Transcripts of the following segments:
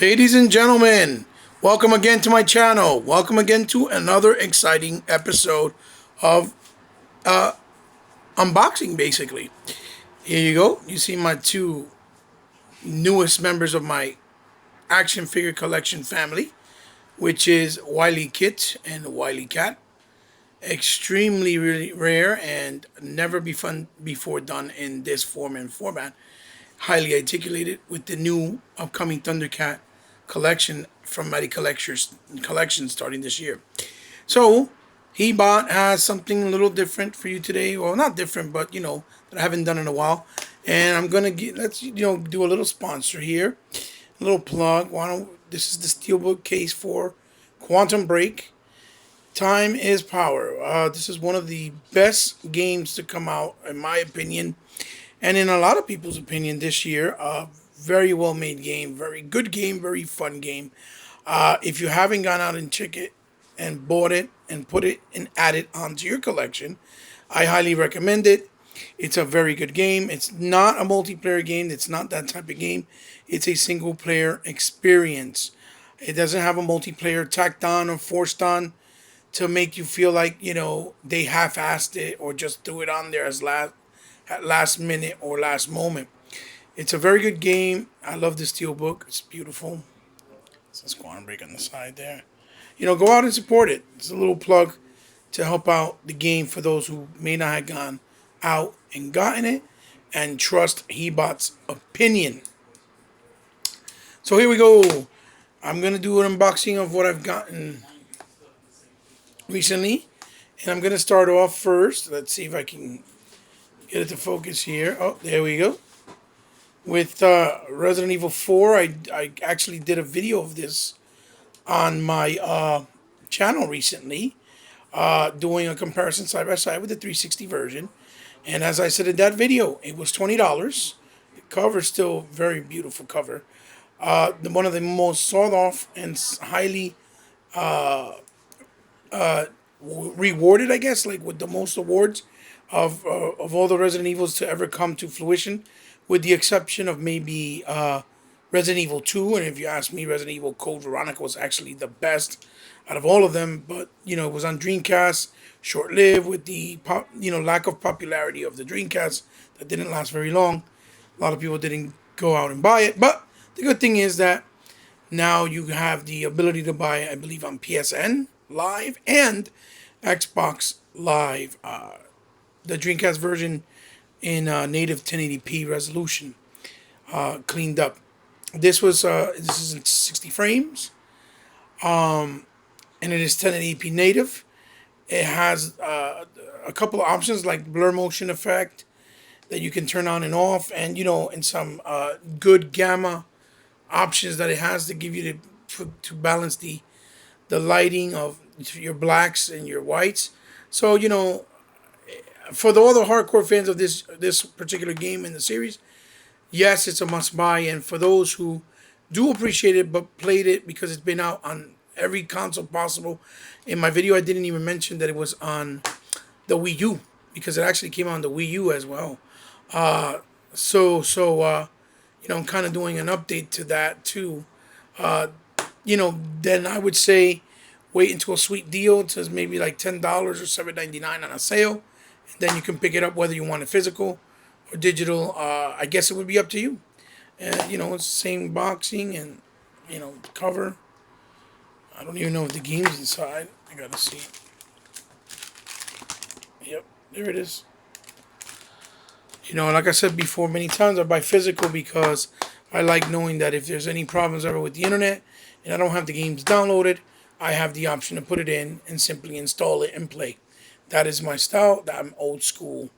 Ladies and gentlemen, welcome again to my channel. Welcome again to another exciting episode of unboxing, basically. Here you go. You see my two newest members of my action figure collection family, which is Wily Kit and Wily Cat. Extremely really rare and never before done in this form and format. Highly articulated with the new upcoming Thundercat collection from Mighty Collection starting this year. So He-Bot has something a little different for you today. Well, not different, but that I haven't done in a while. And I'm gonna let's do a little sponsor here, a little plug. This is the Steelbook case for Quantum Break. Time is power. This is one of the best games to come out, in my opinion, and in a lot of people's opinion this year. Very well made game, very good game, very fun game. If you haven't gone out and checked it and bought it and put it and add it onto your collection, I highly recommend it. It's a very good game. It's not a multiplayer game. It's not that type of game. It's a single player experience. It doesn't have a multiplayer tacked on or forced on to make you feel like they half-assed it or just threw it on there as last minute or last moment. It's a very good game. I love the Steelbook. It's beautiful. It's a Quantum Break on the side there. Go out and support it. It's a little plug to help out the game for those who may not have gone out and gotten it and trust He-Bot's opinion. So here we go. I'm going to do an unboxing of what I've gotten recently, and I'm going to start off first. Let's see if I can get it to focus here. Oh, there we go. With Resident Evil 4, I actually did a video of this on my channel recently, doing a comparison side by side with the 360 version. And as I said in that video, it was $20. The cover is still very beautiful cover. One of the most sought off and highly rewarded, I guess, like with the most awards of all the Resident Evils to ever come to fruition, with the exception of maybe Resident Evil 2. And if you ask me, Resident Evil Code Veronica was actually the best out of all of them. But it was on Dreamcast, short-lived with the lack of popularity of the Dreamcast that didn't last very long. A lot of people didn't go out and buy it. But the good thing is that now you have the ability to buy, I believe, on PSN Live and Xbox Live, the Dreamcast version in native 1080p resolution, cleaned up. This is in 60 frames, and it is 1080p native. It has a couple of options like blur motion effect that you can turn on and off, and and some good gamma options that it has to give you to balance the lighting of your blacks and your whites. So for all the hardcore fans of this particular game in the series, yes, it's a must buy. And for those who do appreciate it but played it because it's been out on every console possible, in my video I didn't even mention that it was on the Wii U, because it actually came on the Wii U as well. I'm kind of doing an update to that too. Then I would say wait until a sweet deal. It says maybe like $10 or $7.99 on a sale. And then you can pick it up whether you want it physical or digital. I guess it would be up to you. And, it's the same boxing and, cover. I don't even know if the game's inside. I gotta see. Yep, there it is. Like I said before many times, I buy physical because I like knowing that if there's any problems ever with the internet and I don't have the games downloaded, I have the option to put it in and simply install it and play. That is my style. I'm old school.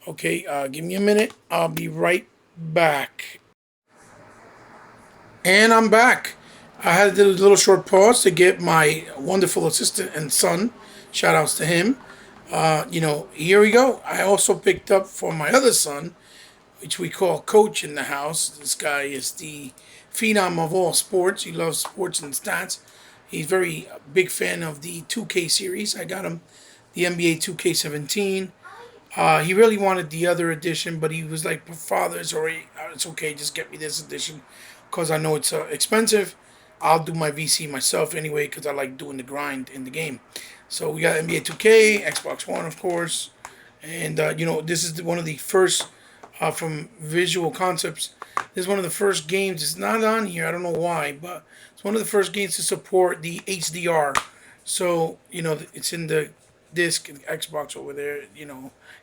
Okay, give me a minute. I'll be right back. And I'm back. I had a little short pause to get my wonderful assistant and son. Shout outs to him. Here we go. I also picked up for my other son, which we call Coach in the house. This guy is the phenom of all sports. He loves sports and stats. He's very big fan of the 2K series. I got him the NBA 2K17. He really wanted the other edition, but he was like, Father, it's okay, just get me this edition. because I know it's expensive. I'll do my VC myself anyway because I like doing the grind in the game. So we got NBA 2K, Xbox One, of course, and this is one of the first from Visual Concepts. This is one of the first games. It's not on here. I don't know why, but it's one of the first games to support the HDR. So it's in the disc Xbox over there.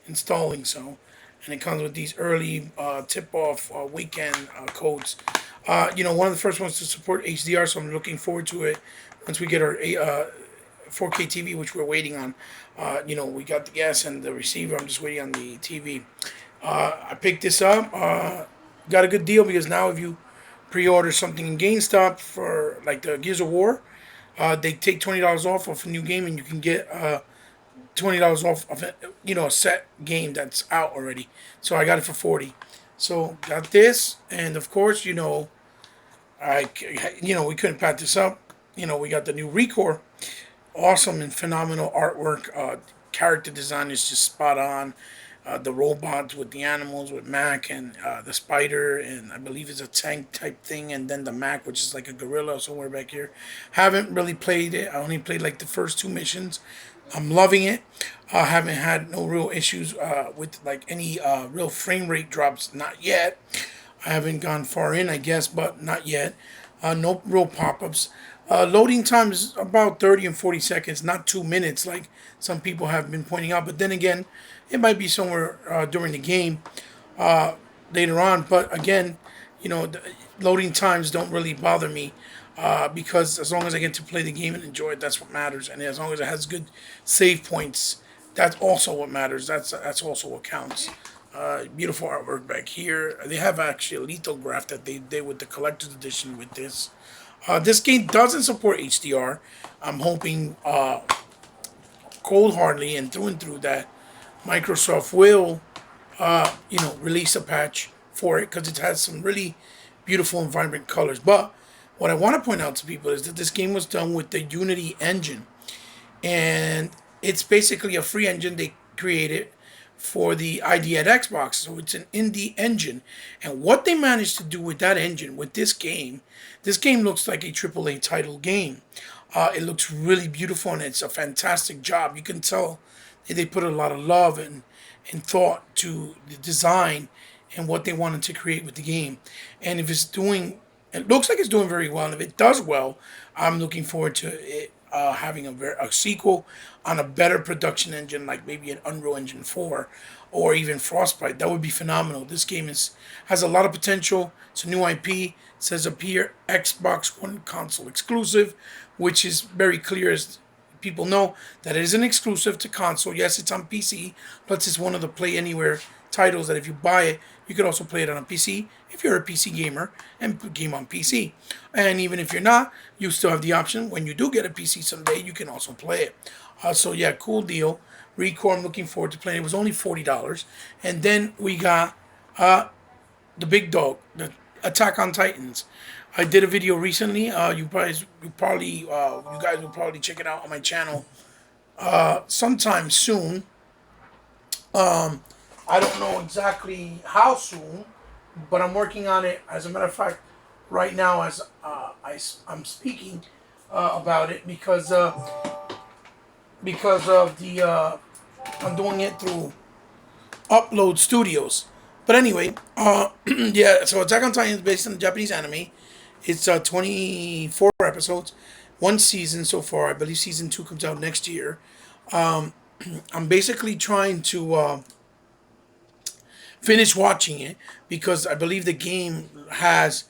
Installing. So, and it comes with these early tip-off weekend codes. One of the first ones to support HDR. So I'm looking forward to it once we get our 4K TV, which we're waiting on. We got the gas and the receiver. I'm just waiting on the TV. I picked this up. Got a good deal because now if you pre-order something in GameStop for like the Gears of War, they take $20 off of a new game, and you can get $20 off of a set game that's out already. So I got it for 40. So got this, and of course we couldn't pass this up. We got the new Recore, awesome and phenomenal artwork. Character design is just spot on. The robots with the animals with Mac and the spider, and I believe it's a tank type thing, and then the Mac, which is like a gorilla somewhere back here. Haven't really played it. I only played like the first two missions. I'm loving it. Haven't had no real issues with like any real frame rate drops. Not yet. I haven't gone far in, I guess, but not yet. No real pop-ups. Loading time is about 30 and 40 seconds, not 2 minutes like some people have been pointing out. But then again, it might be somewhere during the game later on. But again, the loading times don't really bother me because as long as I get to play the game and enjoy it, that's what matters. And as long as it has good save points, that's also what matters. That's also what counts. Beautiful artwork back here. They have actually a lithograph that they did with the collector's edition with this. This game doesn't support HDR. I'm hoping cold-heartedly and through that Microsoft will, release a patch for it because it has some really beautiful and vibrant colors. But what I want to point out to people is that this game was done with the Unity engine, and it's basically a free engine they created for the ID at Xbox. So it's an indie engine. And what they managed to do with that engine, with this game looks like a AAA title game. It looks really beautiful, and it's a fantastic job. You can tell they put a lot of love and thought to the design and what they wanted to create with the game. And if it looks like it's doing very well. And if it does well, I'm looking forward to it having a sequel on a better production engine, like maybe an Unreal Engine 4 or even Frostbite. That would be phenomenal. This game has a lot of potential. It's a new IP. It says up here, Xbox One console exclusive, which is very clear as people know that it is an exclusive to console. Yes, it's on PC, but it's one of the Play Anywhere titles that if you buy it, you could also play it on a PC if you're a PC gamer and game on PC. And even if you're not, you still have the option when you do get a PC someday, you can also play it. So yeah, cool deal. Recore, I'm looking forward to playing. It was only $40. And then we got the big dog, the Attack on Titans. I did a video recently. You guys will probably check it out on my channel sometime soon. I don't know exactly how soon, but I'm working on it. As a matter of fact, right now as I'm speaking about it because of the I'm doing it through Upload Studios. But anyway, yeah. So Attack on Titan is based on the Japanese anime. It's 24 episodes, one season so far. I believe season 2 comes out next year. I'm basically trying to finish watching it because I believe the game has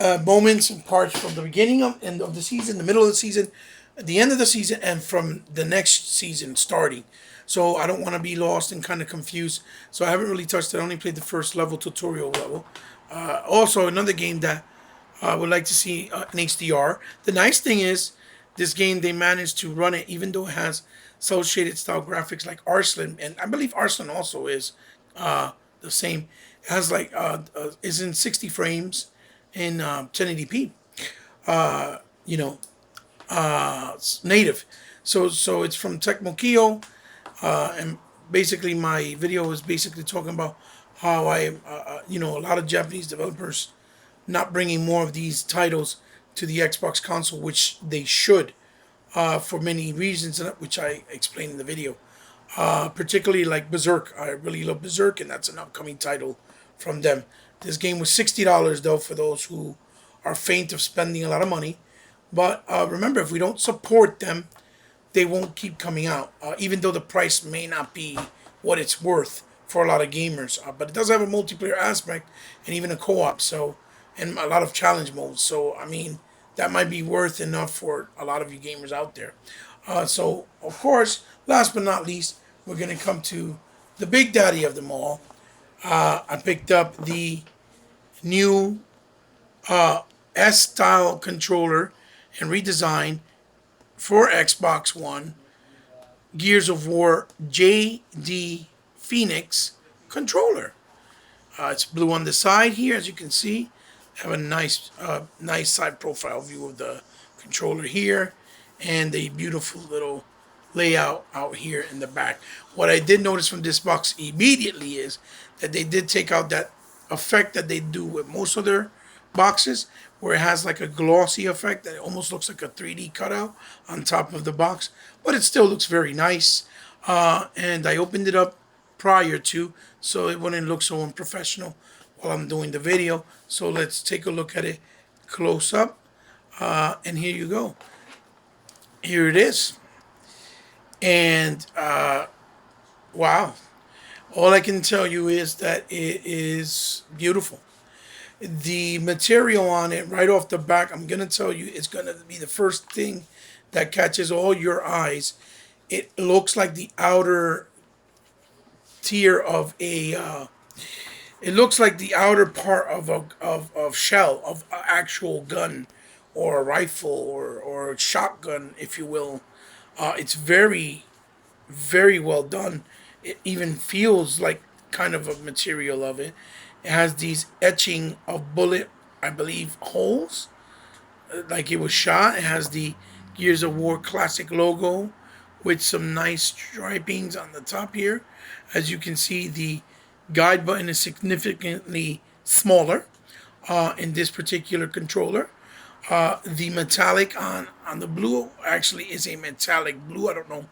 moments and parts from the beginning of the season, the middle of the season, the end of the season, and from the next season starting. So I don't want to be lost and kind of confused. So I haven't really touched it. I only played the first level, tutorial level. Also, another game that I would like to see in HDR. The nice thing is, this game, they managed to run it, even though it has cel shaded style graphics like Arslan, and I believe Arslan also is the same. It has is in 60 frames in 1080p. Native. So it's from Tecmo Kyo, and basically my video is basically talking about how a lot of Japanese developers not bringing more of these titles to the Xbox console, which they should, for many reasons, which I explained in the video. Particularly like Berserk. I really love Berserk, and that's an upcoming title from them. This game was $60 though for those who are faint of spending a lot of money. But remember, if we don't support them, they won't keep coming out, even though the price may not be what it's worth for a lot of gamers. But it does have a multiplayer aspect and even a co-op, so, and a lot of challenge modes. So I mean, that might be worth enough for a lot of you gamers out there. So of course, last but not least, we're gonna come to the big daddy of them all. I picked up the new S-style controller and redesign for Xbox One, Gears of War JD Phoenix controller. It's blue on the side here, as you can see. Have a nice side profile view of the controller here, and a beautiful little layout out here in the back. What I did notice from this box immediately is that they did take out that effect that they do with most of their boxes, where it has like a glossy effect that it almost looks like a 3D cutout on top of the box, but it still looks very nice. And I opened it up prior to, so it wouldn't look so unprofessional while I'm doing the video. So let's take a look at it close up. And here you go. Here it is. And wow. All I can tell you is that it is beautiful. The material on it right off the back, I'm going to tell you, it's going to be the first thing that catches all your eyes. It looks like the outer tier of a it looks like the outer part of of shell of an actual gun or a rifle or a shotgun, if you will. It's very, very well done. It even feels like kind of a material of it. It has these etching of bullet, I believe, holes, like it was shot. It has the Gears of War classic logo with some nice stripings on the top here. As you can see, the guide button is significantly smaller in this particular controller. The metallic on the blue actually is a metallic blue. I don't know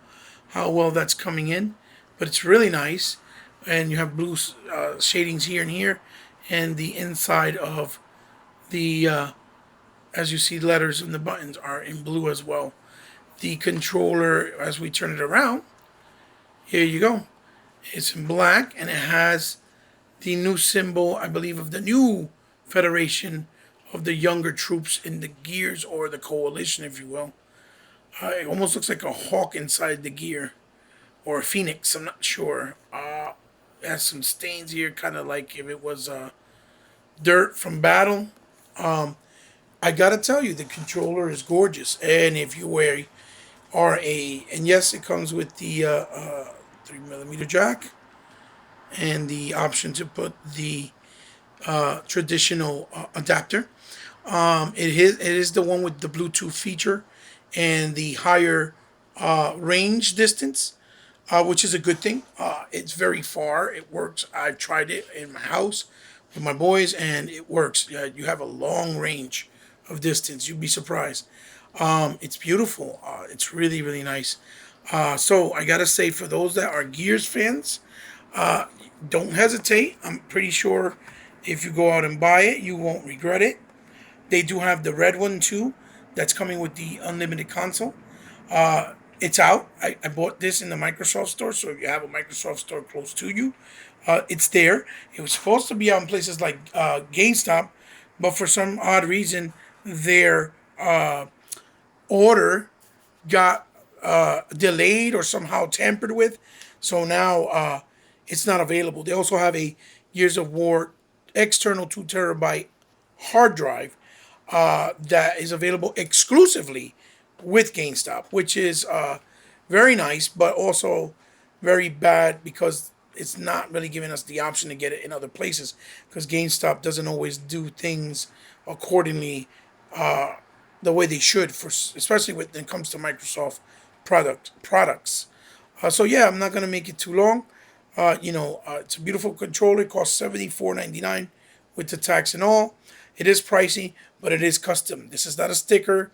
how well that's coming in, but it's really nice. And you have blue shadings here and here, and the inside of the, as you see, letters and the buttons are in blue as well. The controller, as we turn it around, here you go. It's in black, and it has the new symbol, I believe, of the new Federation of the younger troops in the Gears, or the Coalition, if you will. It almost looks like a hawk inside the gear, or a phoenix, I'm not sure. It has some stains here, kind of like if it was dirt from battle. I gotta tell you, the controller is gorgeous, and if you are and yes, it comes with the 3mm jack and the option to put the traditional adapter. It is the one with the Bluetooth feature and the higher range distance, which is a good thing. It's very far. It works. I tried it in my house with my boys, and it works. You have a long range of distance. You'd be surprised. It's beautiful. It's really, really nice. So I gotta say, for those that are Gears fans, don't hesitate. I'm pretty sure if you go out and buy it, you won't regret it. They do have the red one too, that's coming with the unlimited console. It's out. I bought this in the Microsoft store, so if you have a Microsoft store close to you, it's there. It was supposed to be out in places like GameStop, but for some odd reason, their order got delayed or somehow tampered with. So now it's not available. They also have a Gears of War external 2 terabyte hard drive that is available exclusively with GameStop, which is very nice, but also very bad because it's not really giving us the option to get it in other places, because GameStop doesn't always do things accordingly the way they should, for especially when it comes to Microsoft products. So yeah, I'm not gonna make it too long. It's a beautiful controller. It costs $74.99 with the tax and all. It is pricey, but it is custom. This is not a sticker.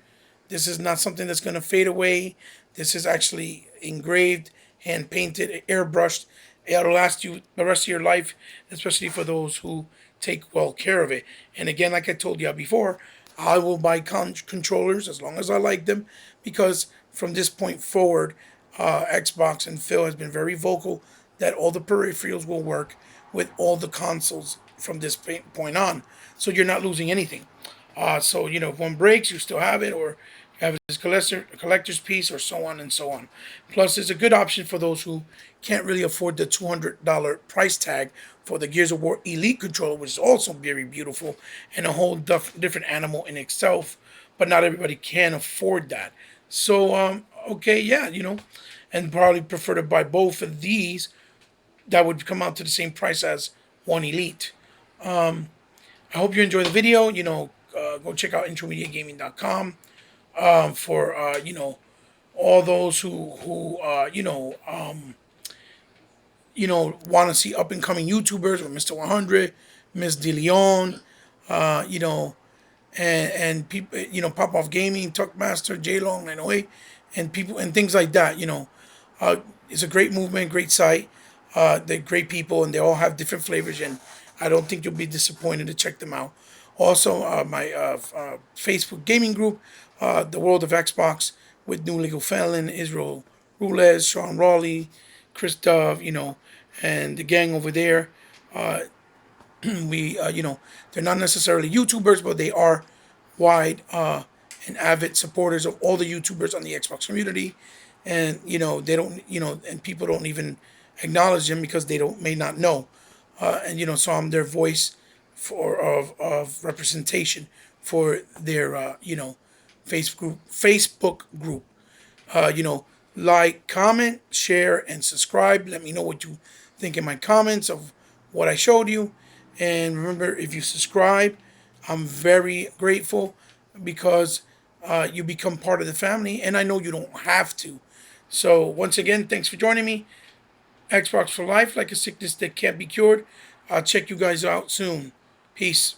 This is not something that's going to fade away. This is actually engraved, hand painted, airbrushed. It'll last you the rest of your life, especially for those who take well care of it. And again, like I told you before, I will buy controllers as long as I like them, because from this point forward, Xbox and Phil has been very vocal that all the peripherals will work with all the consoles from this point on. So you're not losing anything. So if one breaks, you still have it, or you have this collector's piece, or so on and so on. Plus, it's a good option for those who can't really afford the $200 price tag for the Gears of War Elite controller, which is also very beautiful and a whole different animal in itself. But not everybody can afford that. So, okay, yeah, and probably prefer to buy both of these. That would come out to the same price as one Elite. I hope you enjoy the video. Go check out intromediagaming.com for all those who want to see up and coming YouTubers or Mr. 100, Miss DeLeon, you know, and people, Pop Off Gaming, Tuckmaster, J Long 908, and people and things like that. It's a great movement, great site. They're great people, and they all have different flavors, and I don't think you'll be disappointed to check them out. Also, my Facebook gaming group, The World of Xbox, with New Legal Felon, Israel Rulez, Sean Raleigh, Chris Dove, and the gang over there. They're not necessarily YouTubers, but they are wide and avid supporters of all the YouTubers on the Xbox community. And they don't, and people don't even acknowledge them because they may not know. So I'm their voice of representation for their Facebook group. Like, comment, share, and subscribe. Let me know what you think in my comments of what I showed you. And remember, if you subscribe, I'm very grateful, because you become part of the family, and I know you don't have to. So once again, thanks for joining me. Xbox for life, like a sickness that can't be cured. I'll check you guys out soon. Peace.